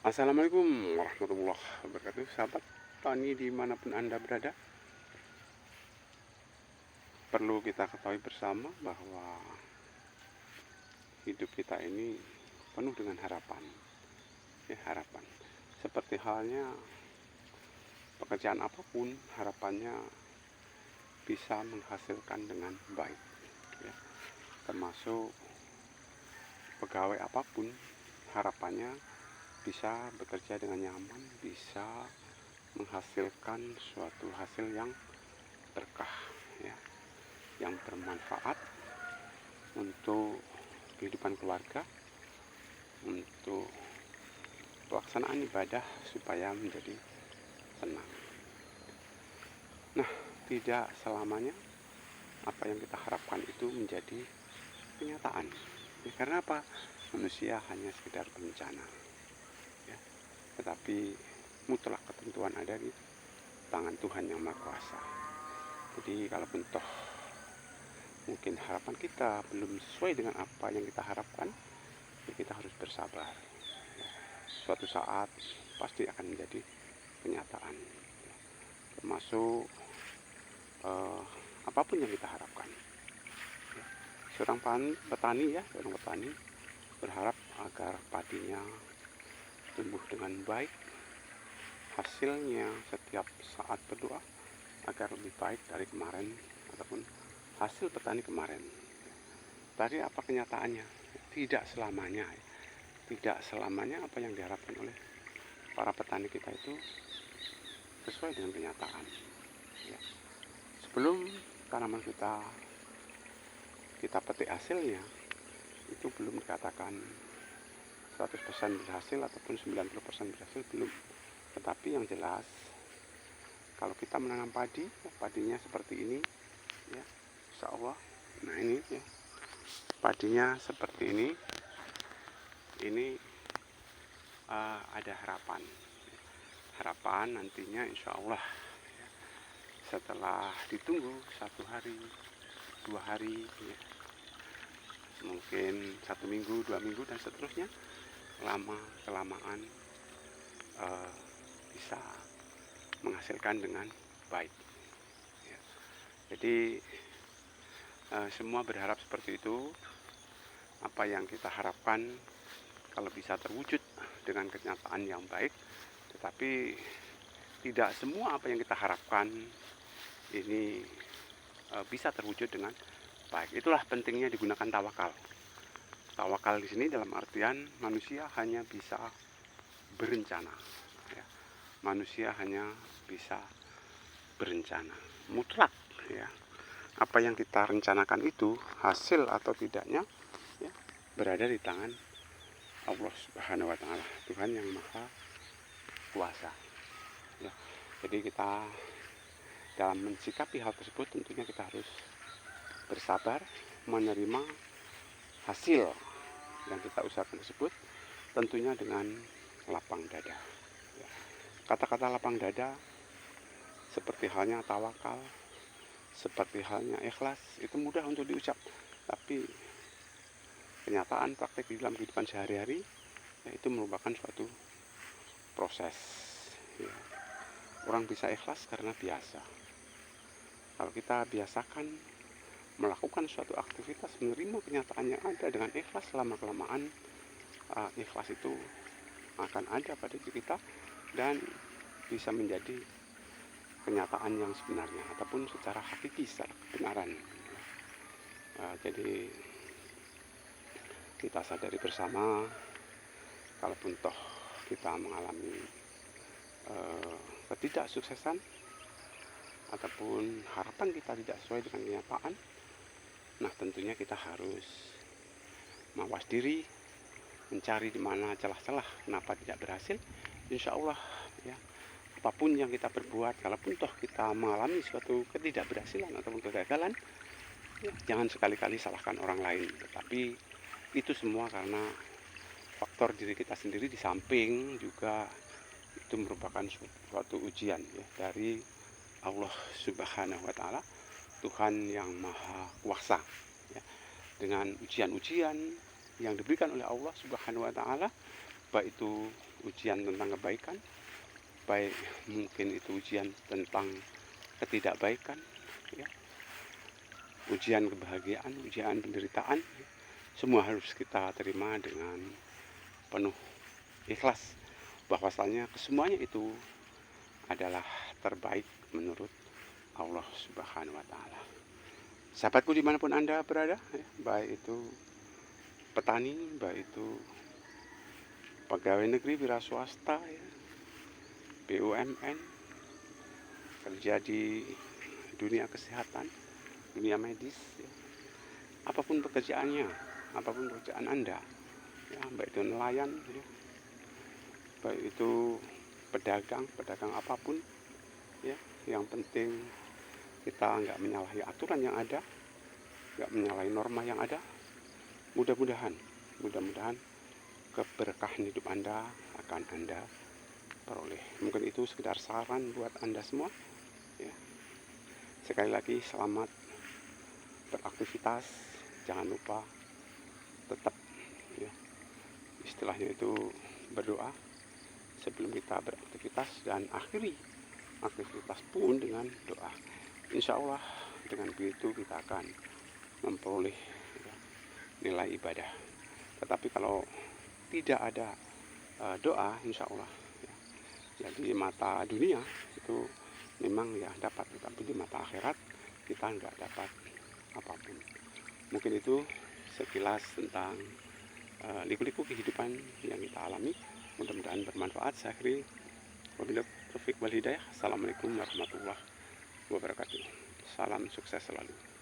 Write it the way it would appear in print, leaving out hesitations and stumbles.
Assalamualaikum warahmatullahi wabarakatuh. Sahabat tani dimanapun Anda berada, perlu kita ketahui bersama bahwa hidup kita ini penuh dengan harapan. Harapan. Seperti halnya pekerjaan apapun, harapannya bisa menghasilkan dengan baik. Termasuk pegawai apapun, harapannya bisa bekerja dengan nyaman, bisa menghasilkan suatu hasil yang berkah, yang bermanfaat untuk kehidupan keluarga, untuk pelaksanaan ibadah supaya menjadi tenang. Nah, tidak selamanya apa yang kita harapkan itu menjadi kenyataan. Karena apa? Manusia hanya sekedar berencana, tetapi mutlak ketentuan ada di tangan Tuhan yang Maha Kuasa. Jadi kalaupun toh mungkin harapan kita belum sesuai dengan apa yang kita harapkan, kita harus bersabar. Suatu saat pasti akan menjadi kenyataan. Termasuk apapun yang kita harapkan. Seorang petani berharap agar padinya tumbuh dengan baik, hasilnya setiap saat berdoa agar lebih baik dari kemarin ataupun hasil petani kemarin. Tadi apa kenyataannya? Tidak selamanya apa yang diharapkan oleh para petani kita itu sesuai dengan kenyataan. Sebelum tanaman kita petik hasilnya, itu belum dikatakan 100% berhasil ataupun 90% berhasil, belum. Tetapi yang jelas, kalau kita menanam padinya seperti ini, insya Allah. Nah ini padinya seperti ini ada harapan nantinya insya Allah setelah ditunggu 1 hari 2 hari, mungkin 1 minggu 2 minggu dan seterusnya, lama kelamaan bisa menghasilkan dengan baik. Jadi semua berharap seperti itu. Apa yang kita harapkan kalau bisa terwujud dengan kenyataan yang baik, tetapi tidak semua apa yang kita harapkan ini bisa terwujud dengan baik. Itulah pentingnya digunakan tawakal. Tawakal di sini dalam artian manusia hanya bisa berencana. Manusia hanya bisa berencana. Mutlak, apa yang kita rencanakan itu hasil atau tidaknya berada di tangan Allah Subhanahu wa Ta'ala, Tuhan yang Maha Kuasa. Jadi kita dalam mensikapi hal tersebut tentunya kita harus bersabar, menerima hasil yang kita usahakan tersebut tentunya dengan lapang dada. Kata-kata lapang dada seperti halnya tawakal, seperti halnya ikhlas, itu mudah untuk diucap, tapi kenyataan praktek di dalam kehidupan sehari-hari itu merupakan suatu proses. Orang bisa ikhlas karena biasa. Kalau kita biasakan melakukan suatu aktivitas, menerima kenyataan yang ada dengan ikhlas, lama-kelamaan ikhlas itu akan ada pada diri kita dan bisa menjadi kenyataan yang sebenarnya ataupun secara hakiki, secara kebenaran. Jadi kita sadari bersama, kalaupun toh kita mengalami ketidaksuksesan ataupun harapan kita tidak sesuai dengan kenyataan, nah tentunya kita harus mawas diri, mencari di mana celah-celah kenapa tidak berhasil. Insya Allah apapun yang kita perbuat, kalaupun toh kita mengalami suatu ketidakberhasilan ataupun kegagalan, jangan sekali-kali salahkan orang lain, tetapi itu semua karena faktor diri kita sendiri, di samping juga itu merupakan suatu ujian dari Allah Subhanahu wa Ta'ala, Tuhan yang Maha Kuasa. Dengan ujian-ujian yang diberikan oleh Allah Subhanahu wa Ta'ala, baik itu ujian tentang kebaikan, baik mungkin itu ujian tentang ketidakbaikan, ya, ujian kebahagiaan, ujian penderitaan, semua harus kita terima dengan penuh ikhlas, bahwasanya kesemuanya itu adalah terbaik menurut Allah Subhanahu wa Ta'ala. Sahabatku dimanapun Anda berada, ya, baik itu petani, baik itu pegawai negeri, wira swasta, ya, BUMN, kerja di dunia kesehatan, dunia medis, ya, apapun pekerjaannya, apapun pekerjaan Anda, ya, baik itu nelayan, ya, baik itu pedagang apapun, ya, yang penting kita nggak menyalahi aturan yang ada, nggak menyalahi norma yang ada. Mudah-mudahan keberkahan hidup Anda akan Anda peroleh. Mungkin itu sekedar saran buat Anda semua, ya. Sekali lagi selamat beraktivitas, jangan lupa tetap, ya, istilahnya itu berdoa sebelum kita beraktivitas, dan akhiri aktivitas pun dengan doa. Insya Allah dengan begitu kita akan memperoleh, ya, nilai ibadah. Tetapi kalau tidak ada doa, insya Allah, ya, jadi mata dunia itu memang ya dapat, tetapi di mata akhirat kita nggak dapat apapun. Mungkin itu sekilas tentang liku-liku kehidupan yang kita alami. Mudah-mudahan bermanfaat. Saya akhiri, wabillahi taufiq wal hidayah. Assalamualaikum warahmatullahi wabarakatuh. Salam sukses selalu.